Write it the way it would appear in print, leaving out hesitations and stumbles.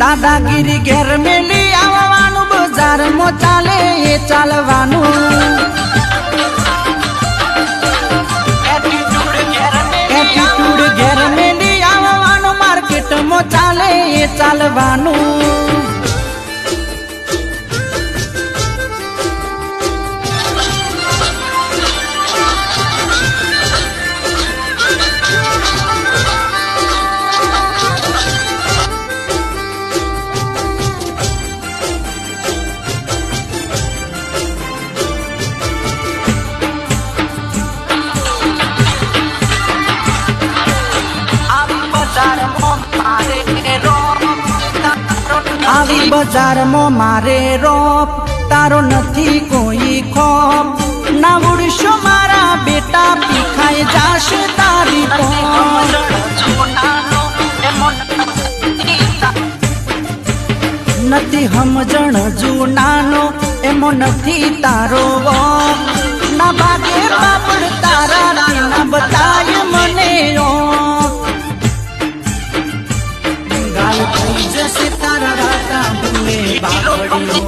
દાદાગીરી ઘેર મેલી આવવાનું, બજારમાં ચાલે એ ચાલવાનું, એટીટ્યુડ ઘેર મેલી આવવાનું, માર્કેટમાં ચાલે એ ચાલવાનું। આવી બજારમાં મારે રોપ, તારો નથી કોઈ ખોપ, ના ઉડશો મારા બેટા, પીખાઈ જાશે તારી પોપ। નથી સમજણ જૂનાનો, એમો નથી તારો વોપ, ના ભાગે પાપડ તારા, ના બતાય મને ઓપ। ગાલ થઈ જશે તારા રાતા ભૂલે બાપડીઓ।